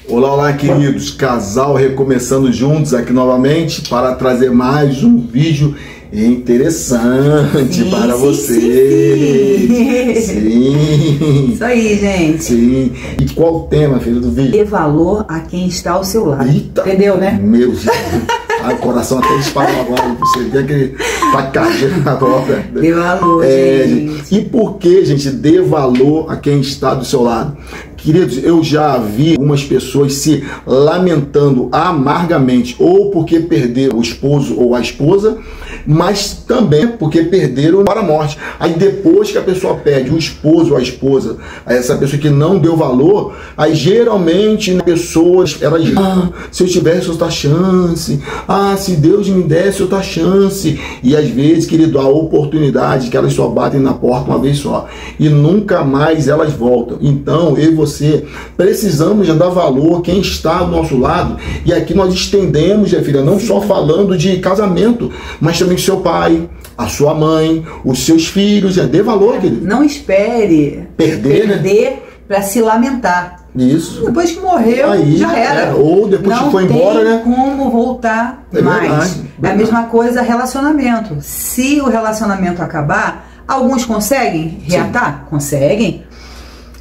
Olá, olá, queridos, casal recomeçando juntos aqui novamente para trazer mais um vídeo interessante para vocês. Sim. Isso aí, gente. Sim. E qual o tema, filho, do vídeo? Dê valor a quem está ao seu lado. Eita, entendeu, né? Meu Deus. O coração até disparou agora. Você vê aquele tacadeiro na roda. Dê valor, gente. E por que, gente, dê valor a quem está do seu lado? Queridos, eu já vi algumas pessoas se lamentando amargamente, ou porque perderam o esposo ou a esposa, mas também porque perderam para a morte. Aí depois que a pessoa perde o esposo ou a esposa, essa pessoa que não deu valor, aí geralmente pessoas, elas se eu tivesse outra chance, se Deus me desse outra chance. E às vezes, querido, a oportunidade que elas só batem na porta uma vez só e nunca mais elas voltam. Então, eu e você precisamos já dar valor a quem está do nosso lado. E aqui nós estendemos, minha filha, não só falando de casamento, mas também seu pai, a sua mãe, os seus filhos. Já dê valor, querido. Não espere perder, né? Para se lamentar. Isso. Depois que morreu, aí, já era. Ou depois que foi embora, né? Não tem como voltar mais. Verdade. É a mesma coisa relacionamento. Se o relacionamento acabar, alguns conseguem reatar? Sim. Conseguem.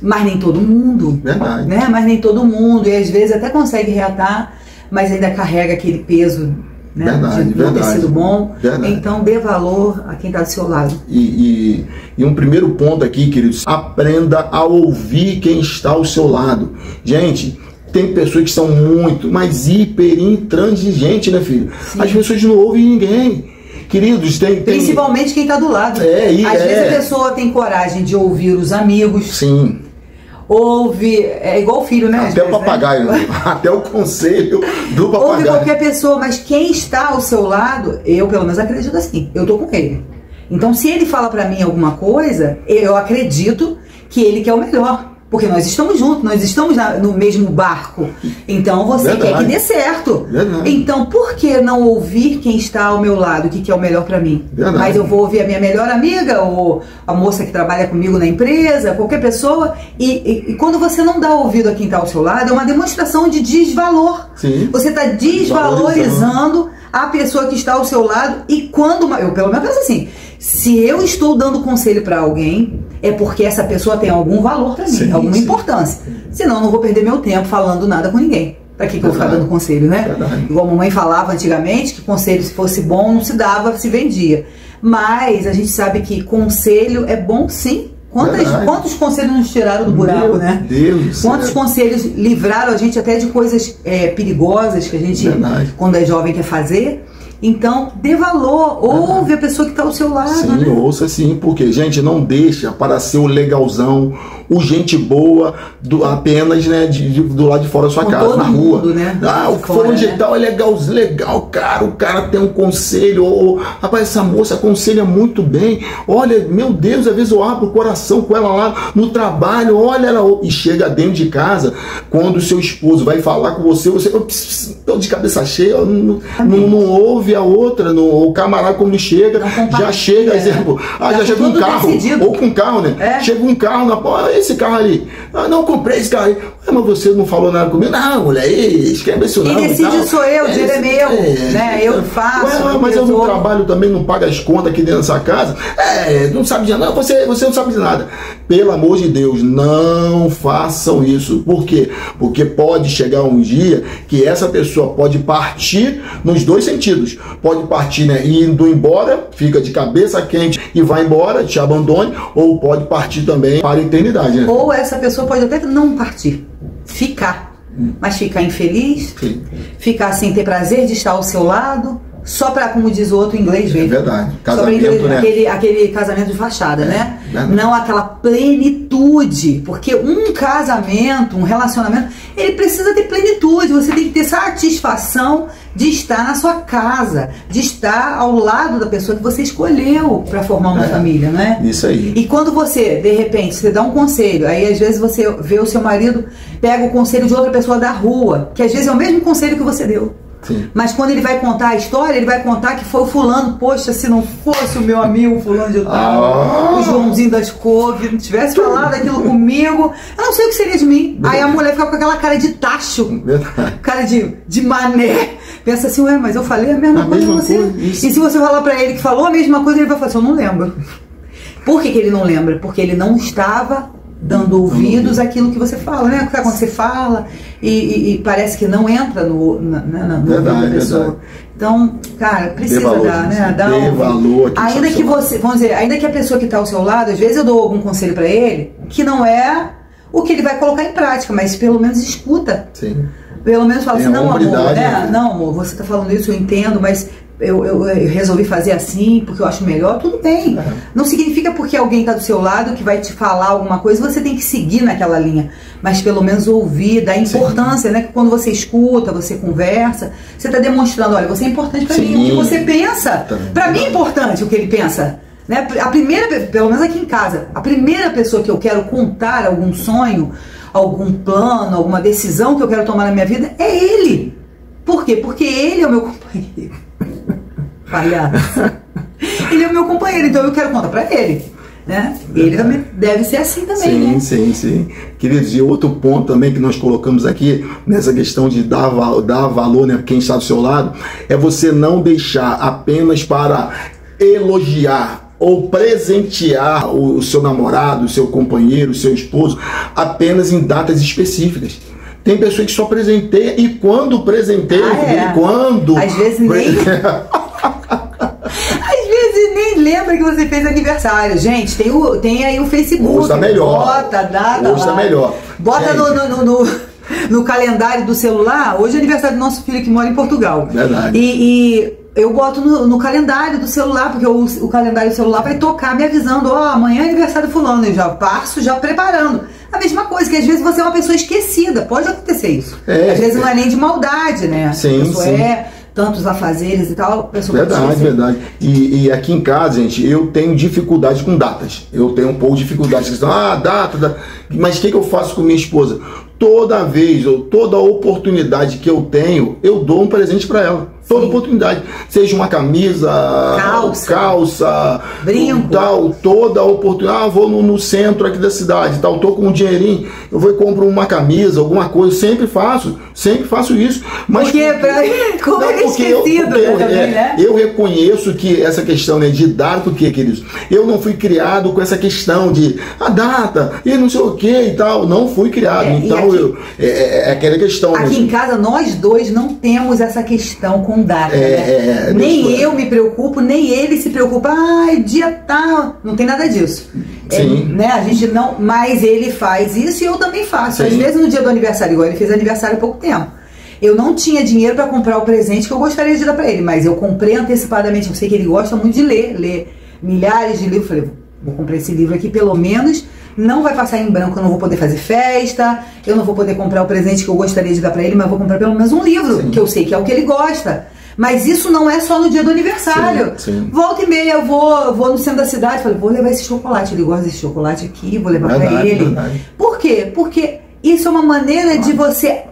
Mas nem todo mundo. Verdade. Né? Mas nem todo mundo. E às vezes até consegue reatar, mas ainda carrega aquele peso, né? Verdade, de não ter sido bom. Verdade. Então dê valor a quem está do seu lado. E um primeiro ponto aqui, queridos, aprenda a ouvir quem está ao seu lado. Gente, tem pessoas que são muito, mas hiper intransigentes, né, filho? Sim. As pessoas não ouvem ninguém. Queridos, principalmente quem está do lado. Às vezes a pessoa tem coragem de ouvir os amigos. Sim. Ouve, é igual o filho, né? Até o papagaio, né? Até o conselho do papagaio. Ouve qualquer pessoa, mas quem está ao seu lado, eu pelo menos acredito assim, eu tô com ele. Então se ele fala pra mim alguma coisa, eu acredito que ele quer o melhor. Porque nós estamos juntos, nós estamos no mesmo barco. Então você quer que dê certo. Verdade. Então por que não ouvir quem está ao meu lado, o que é o melhor para mim? Verdade. Mas eu vou ouvir a minha melhor amiga, ou a moça que trabalha comigo na empresa, qualquer pessoa. E quando você não dá ouvido a quem está ao seu lado, é uma demonstração de desvalor. Sim. Você está desvalorizando a pessoa que está ao seu lado. E quando, eu pelo menos penso assim, se eu estou dando conselho para alguém, é porque essa pessoa tem algum valor para mim, alguma importância. Senão eu não vou perder meu tempo falando nada com ninguém. Para que eu vou ficar dando conselho, né? Verdade. Igual a mamãe falava antigamente, que conselho, se fosse bom, não se dava, se vendia. Mas a gente sabe que conselho é bom, sim. Quantos conselhos nos tiraram do buraco, né? Deus, quantos conselhos livraram a gente até de coisas perigosas que a gente, quando é jovem, quer fazer. Então, dê valor, ouve a pessoa que está ao seu lado. Sim, né? Ouça sim, porque, gente, não deixa para ser o legalzão, o gente boa, apenas, né, do lado de fora da sua casa, na rua. Né? O que for onde tal é legal, cara. O cara tem um conselho. Rapaz, essa moça aconselha muito bem. Olha, meu Deus, às vezes eu abro o coração com ela lá no trabalho. Olha ela. E chega dentro de casa, quando o seu esposo vai falar com você, tô de cabeça cheia, não ouve a outra, o camarada quando chega, já chega, exemplo, já chega um carro, ou com um carro, né? Chega um carro na porta, esse carro ali, não, comprei esse carro aí. Mas você não falou nada comigo? Não, mulher, esquece isso não. Quem decide sou eu, o dinheiro é meu, né? Eu faço. Mas eu não trabalho também, não pago as contas aqui dentro dessa casa. Não sabe de nada. Não, você não sabe de nada. Pelo amor de Deus, não façam isso. Por quê? Porque pode chegar um dia que essa pessoa pode partir nos dois sentidos. Pode partir, né, indo embora, fica de cabeça quente e vai embora, te abandone, ou pode partir também para a eternidade, né? Ou essa pessoa pode até não partir, ficar, mas ficar infeliz, ficar sem ter prazer de estar ao seu lado, só para, como diz o outro em inglês, É verdade. Casamento, né? aquele casamento de fachada, né? Verdade. Não aquela plenitude, porque um casamento, um relacionamento, ele precisa ter plenitude, você tem que ter satisfação de estar na sua casa, de estar ao lado da pessoa que você escolheu para formar uma família, não é? Isso aí. E quando você, de repente, você dá um conselho, aí às vezes você vê o seu marido, pega o conselho de outra pessoa da rua, que às vezes é o mesmo conselho que você deu. Sim. Mas quando ele vai contar a história, ele vai contar que foi o fulano. Poxa, se não fosse o meu amigo fulano de tal, o Joãozinho das couve, não tivesse falado aquilo comigo, eu não sei o que seria de mim. Aí a mulher fica com aquela cara de tacho, cara de mané. Pensa assim, ué, mas eu falei a mesma coisa que você. E se você falar pra ele que falou a mesma coisa, ele vai falar assim, eu não lembro. Por que ele não lembra? Porque ele não estava dando ouvidos àquilo que você fala, né? Quando você fala e parece que não entra no ouvido da pessoa. Então, cara, precisa dar, né? Dar valor. Ainda que você, vamos dizer, ainda que a pessoa que está ao seu lado, às vezes eu dou algum conselho para ele, que não é o que ele vai colocar em prática, mas pelo menos escuta. Sim. Pelo menos fala assim, não, amor, né? Não, amor, você está falando isso, eu entendo, mas eu resolvi fazer assim porque eu acho melhor, tudo bem. Não significa porque alguém está do seu lado que vai te falar alguma coisa, você tem que seguir naquela linha, mas pelo menos ouvir, dar importância, né? Que quando você escuta, você conversa, você está demonstrando, olha, você é importante para mim, o que você pensa, para mim é importante o que ele pensa, né? A primeira, pelo menos aqui em casa, a primeira pessoa que eu quero contar algum sonho, algum plano, alguma decisão que eu quero tomar na minha vida é ele. Por quê? Porque ele é o meu companheiro. Palhaço. Ele é o meu companheiro, então eu quero contar pra ele, né? Ele também deve ser assim também, sim, né? Sim. Queridos, e outro ponto também que nós colocamos aqui, nessa questão de dar valor, né, quem está do seu lado, é você não deixar apenas para elogiar ou presentear o seu namorado, o seu companheiro, o seu esposo, apenas em datas específicas. Tem pessoas que só presenteia e quando presenteia, quando... Às vezes nem... Às vezes nem lembra que você fez aniversário. Gente, tem aí o Facebook. Hoje tá melhor. Bota a data hoje lá. Tá melhor. Bota no calendário do celular. Hoje é aniversário do nosso filho que mora em Portugal. Verdade. E eu boto no calendário do celular, porque o calendário do celular vai tocar me avisando, amanhã é aniversário do fulano. Eu já passo, já preparando. A mesma coisa, que às vezes você é uma pessoa esquecida. Pode acontecer isso. Às vezes não é nem de maldade, né? Sim, a pessoa tantos afazeres e tal, a pessoa verdade. E aqui em casa, gente, eu tenho dificuldade com datas. Eu tenho um pouco de dificuldade. Data. Mas o que eu faço com minha esposa? Toda vez, ou toda oportunidade que eu tenho, eu dou um presente para ela. Toda oportunidade, seja uma camisa, calça, brinco, tal, toda oportunidade. Vou no centro aqui da cidade, tal, tô com um dinheirinho, eu vou e compro uma camisa, alguma coisa. Sempre faço isso. Mas eu reconheço que essa questão, né, de dar, porque, queridos, eu não fui criado com essa questão de a data e não sei o que e tal. Não fui criado, então é aquela questão. Aqui em casa nós dois não temos essa questão com data, né? Nem eu me preocupo, nem ele se preocupa. Dia tal, não tem nada disso. Né? A gente não, mas ele faz isso e eu também faço. Às vezes no dia do aniversário, igual ele fez aniversário há pouco tempo, eu não tinha dinheiro para comprar o presente que eu gostaria de dar para ele, mas eu comprei antecipadamente. Eu sei que ele gosta muito de ler milhares de livros. Falei, vou comprar esse livro aqui, pelo menos não vai passar em branco. Eu não vou poder fazer festa, eu não vou poder comprar o presente que eu gostaria de dar para ele, mas vou comprar pelo menos um livro, que eu sei que é o que ele gosta. Mas isso não é só no dia do aniversário. Volta e meia eu vou no centro da cidade, falei, vou levar esse chocolate, ele gosta desse chocolate aqui, vou levar para ele. Por quê? Porque isso é uma maneira de você,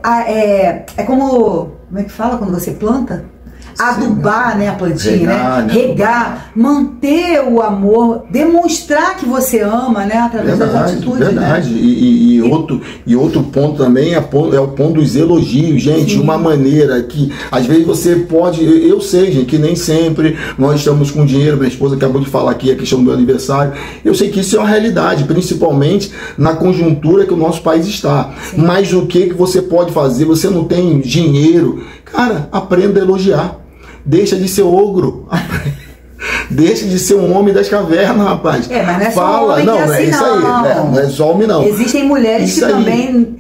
como é que fala quando você planta? Adubar, né, a plantinha, regar, manter o amor, demonstrar que você ama, né, através das atitudes. Verdade. Né? E outro ponto também é o ponto dos elogios, gente. Uma maneira que às vezes você pode, eu sei, gente, que nem sempre nós estamos com dinheiro. Minha esposa acabou de falar aqui a questão do meu aniversário. Eu sei que isso é uma realidade, principalmente na conjuntura que o nosso país está. Mas o que você pode fazer? Você não tem dinheiro, cara, aprenda a elogiar. Deixa de ser ogro. Deixa de ser um homem das cavernas, rapaz. Mas não é só homem não é isso aí. Não é só homem, não. Existem mulheres que também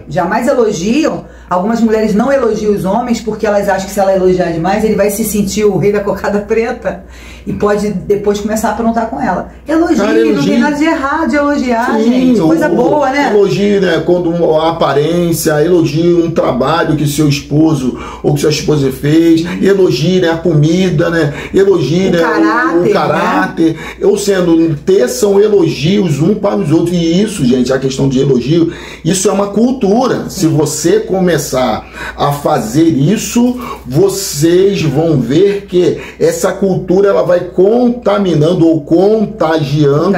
jamais elogiam. Algumas mulheres não elogiam os homens porque elas acham que se ela elogiar demais, ele vai se sentir o rei da cocada preta. É. E pode depois começar a aprontar com ela. Elogie, Cara, não tem nada de errado de elogiar, sim, gente. Coisa boa, né? Elogie, né? Quando a aparência, elogie um trabalho que seu esposo ou que sua esposa fez, elogie, né, a comida, né? Elogie, o né, caráter, o caráter. Né? Ou sendo, são elogios um para os outros. E isso, gente, a questão de elogio, isso é uma cultura. Se você começar a fazer isso, vocês vão ver que essa cultura ela vai contaminando ou contagiando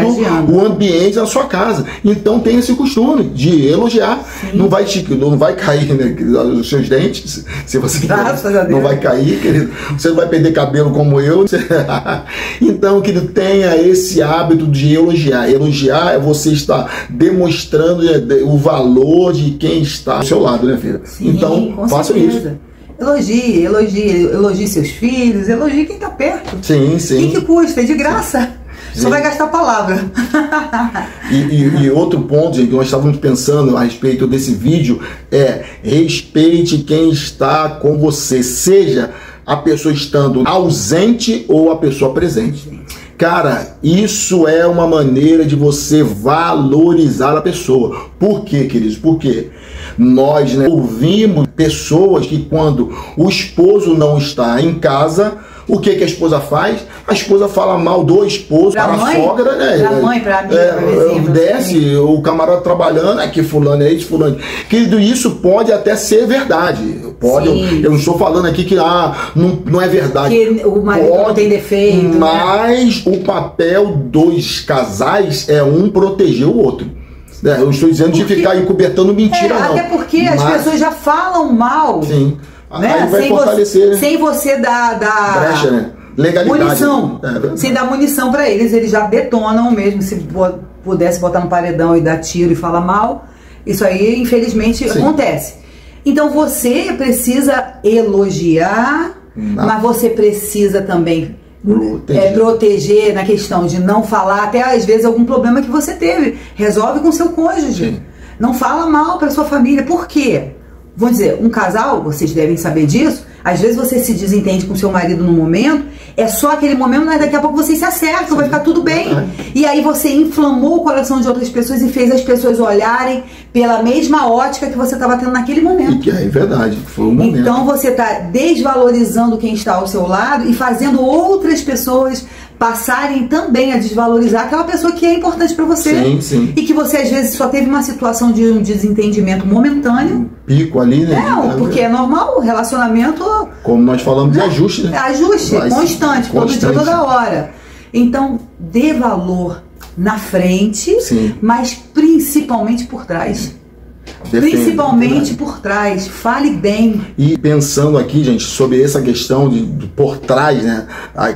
o ambiente da sua casa. Então tem esse costume de elogiar. Não vai cair, né, os seus dentes, se você não vai cair, querido. Você não vai perder cabelo como eu. Então, querido, tenha esse hábito de elogiar. Elogiar é você estar demonstrando o valor de quem está ao seu lado, né, filha? Sim, então, faça isso. Elogie seus filhos, elogie quem está perto. Sim, sim. O que custa? É de graça. Sim. Só vai gastar a palavra. E outro ponto, gente, que nós estávamos pensando a respeito desse vídeo é: respeite quem está com você, seja a pessoa estando ausente ou a pessoa presente. Cara, isso é uma maneira de você valorizar a pessoa. Por quê, queridos? Porque nós, né, ouvimos pessoas que quando o esposo não está em casa, o que a esposa faz? A esposa fala mal do esposo para a sogra, né? Pra mãe, pra amiga, pra vizinha, desce o camarada trabalhando, aqui fulano é isso, fulano. Querido, isso pode até ser verdade. Pode, eu não estou falando aqui que não é verdade. Que o marido não tem defeito. Mas o papel dos casais é um proteger o outro. Eu estou dizendo de ficar encobertando mentira, não. Até porque as pessoas já falam mal. Sim. Né? Aí vai fortalecer. Sem você dar brecha, né? Legalidade. Munição. Sem dar munição para eles já detonam mesmo. Se pudesse botar no paredão e dar tiro e falar mal, isso aí infelizmente acontece. Então você precisa elogiar, mas você precisa também proteger na questão de não falar até às vezes algum problema que você teve. Resolve com seu cônjuge. Sim. Não fala mal para sua família. Por quê? Vou dizer, um casal, vocês devem saber disso, às vezes você se desentende com seu marido no momento, é só aquele momento, mas daqui a pouco vocês se acertam, vai ficar tudo bem. E aí você inflamou o coração de outras pessoas e fez as pessoas olharem pela mesma ótica que você estava tendo naquele momento. E que é verdade, foi um momento. Então você está desvalorizando quem está ao seu lado e fazendo outras pessoas passarem também a desvalorizar aquela pessoa que é importante para você. Sim, sim. E que você às vezes só teve uma situação de um desentendimento momentâneo. Um pico ali, né? Não, porque é normal, o relacionamento... Como nós falamos, de ajuste, né? Ajuste, constante, todo dia, toda hora. Então, dê valor na frente, mas principalmente por trás. Principalmente por trás, fale bem. E pensando aqui, gente, sobre essa questão de por trás, né,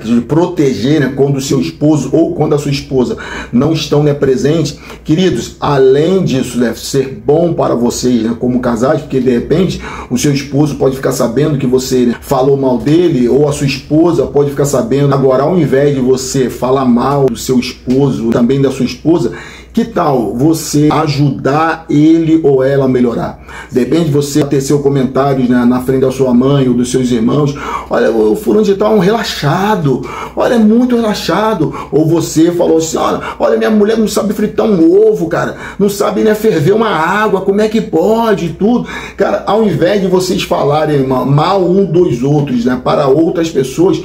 de proteger, né, quando o seu esposo ou quando a sua esposa não estão, né, presentes, queridos, além disso, deve ser bom para vocês, né, como casais, porque de repente o seu esposo pode ficar sabendo que você, né, falou mal dele, ou a sua esposa pode ficar sabendo. Agora, ao invés de você falar mal do seu esposo, também da sua esposa, que tal você ajudar ele ou ela a melhorar? Depende de você ter seus comentários, né, na frente da sua mãe ou dos seus irmãos. Olha, o fulano de tal é um relaxado. Olha, é muito relaxado. Ou você falou assim, olha, minha mulher não sabe fritar um ovo, cara. Não sabe, né, ferver uma água. Como é que pode? Tudo. Cara, ao invés de vocês falarem mal um dos outros, né, para outras pessoas,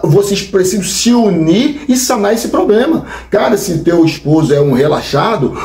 vocês precisam se unir e sanar esse problema. Cara, se teu esposo é um relaxado,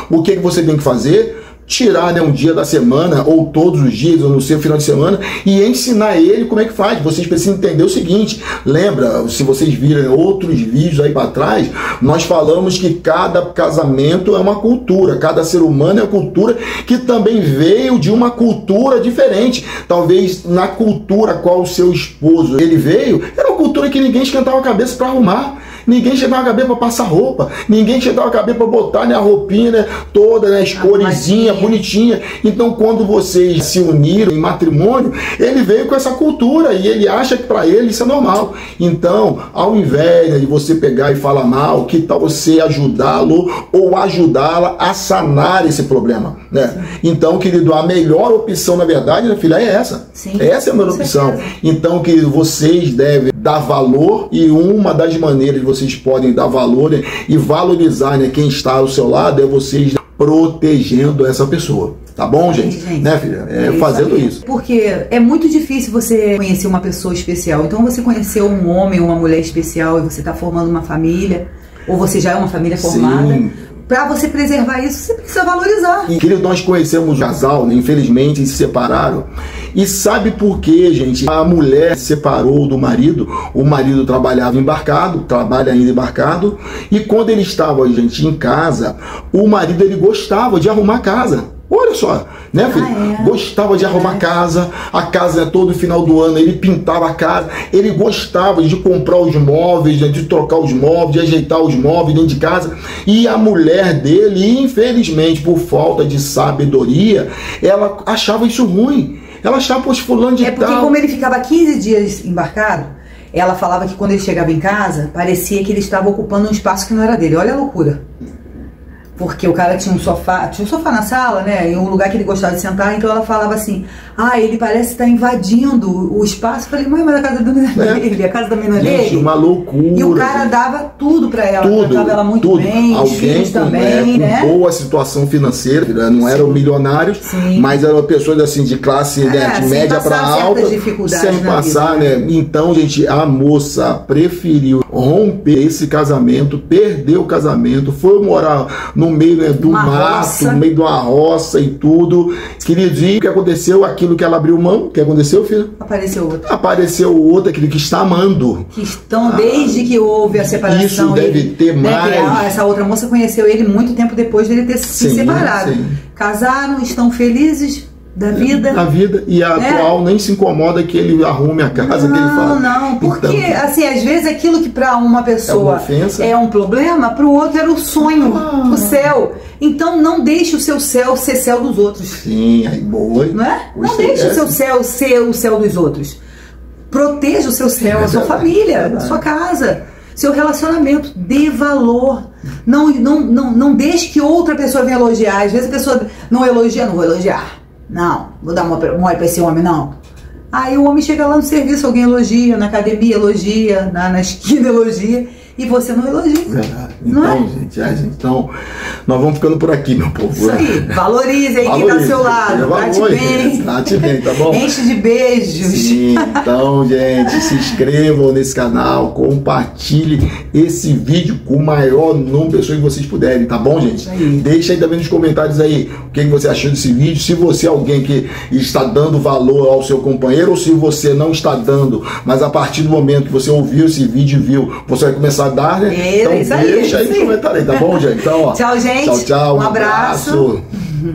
o que você tem que fazer? Tirar, né, um dia da semana, ou todos os dias, ou no seu final de semana, e ensinar ele como é que faz. Vocês precisam entender o seguinte: lembra, se vocês viram outros vídeos aí para trás, nós falamos que cada casamento é uma cultura, cada ser humano é uma cultura que também veio de uma cultura diferente. Talvez na cultura qual o seu esposo ele veio, era uma cultura que ninguém esquentava a cabeça para arrumar. Ninguém esquentava a cabeça para passar roupa. Ninguém esquentava a cabeça para botar, né, a roupinha, né, toda, né, escorezinha, bonitinha. Então, quando vocês se uniram em matrimônio, ele veio com essa cultura e ele acha que para ele isso é normal. Então, ao invés, né, de você pegar e falar mal, que tal você ajudá-lo ou ajudá-la a sanar esse problema, né? Então, querido, a melhor opção, na verdade, né, filha, é essa. Sim, essa é a melhor opção. Então, querido, vocês devem dar valor, e uma das maneiras que vocês podem dar valor, né, e valorizar, né, quem está ao seu lado é vocês protegendo essa pessoa. Tá bom, gente? Né, filha? Fazendo isso. Porque é muito difícil você conhecer uma pessoa especial. Então você conheceu um homem ou uma mulher especial e você está formando uma família, ou você já é uma família formada. Sim. Para você preservar isso, você precisa valorizar. E, querido, nós conhecemos um casal, né? Infelizmente, eles se separaram. E sabe por quê, gente? A mulher se separou do marido, o marido trabalhava embarcado, trabalha ainda embarcado, e quando ele estava, gente, em casa, o marido, ele gostava de arrumar casa. Olha só, né, filho? Gostava de arrumar casa, a casa, todo final do ano ele pintava a casa, ele gostava de comprar os móveis, de trocar os móveis, de ajeitar os móveis dentro de casa. E a mulher dele, infelizmente, por falta de sabedoria, ela achava isso ruim. Ela achava, poxa, fulano de tal. É porque como ele ficava 15 dias embarcado, ela falava que quando ele chegava em casa, parecia que ele estava ocupando um espaço que não era dele. Olha a loucura. Porque o cara tinha um sofá na sala, né? Em um lugar que ele gostava de sentar, então ela falava assim: ele parece estar invadindo o espaço. Eu falei, mãe, mas a casa também não é dele, a casa também não é dele. Uma loucura. E o cara dava tudo pra ela, tratava ela muito bem, os filhos também, né? Com boa situação financeira, não eram milionários, mas eram pessoas assim de classe, né, de média para alta, sem passar, né? Então, gente, a moça preferiu romper esse casamento, perdeu o casamento, foi morar no meio, né, do mato, no meio de uma roça e tudo. Queridos, e o que aconteceu? Aquilo que ela abriu mão, o que aconteceu, filho? Apareceu outro. Apareceu outro, aquele que está amando. Que estão, desde que houve a separação. Isso deve ter mais. Essa outra moça conheceu ele muito tempo depois dele ter se separado. Sim. Casaram, estão felizes da vida. Da vida. E a atual nem se incomoda que ele arrume a casa, que ele fala. Não, porque então, assim, às vezes aquilo que para uma pessoa é um problema, para o outro era o sonho, o céu. Então não deixe o seu céu ser céu dos outros. Sim, aí boa. Não é? Não deixe o seu céu ser o céu dos outros. Proteja o seu céu, a sua família, a sua casa, seu relacionamento. Dê valor. Não deixe que outra pessoa venha elogiar. Às vezes a pessoa não elogia, não vou elogiar. Não, vou dar uma olha pra esse homem, não. Aí o homem chega lá no serviço, alguém elogia, na academia elogia, na esquina elogia, e você não elogia. Verdade. Então, então, nós vamos ficando por aqui, meu povo. Isso aí, valorize aí quem tá do seu lado, trate bem. Trate bem, tá bom? Enche de beijos. Sim, então, gente, se inscrevam nesse canal, compartilhe esse vídeo com o maior número de pessoas que vocês puderem, tá bom, gente? Deixa aí também nos comentários aí o que você achou desse vídeo, se você é alguém que está dando valor ao seu companheiro, ou se você não está dando, mas a partir do momento que você ouviu esse vídeo e viu, você vai começar a dar, né? Então deixa aí nos comentários aí, tá bom, gente? Então, ó, tchau, gente. Tchau, um abraço.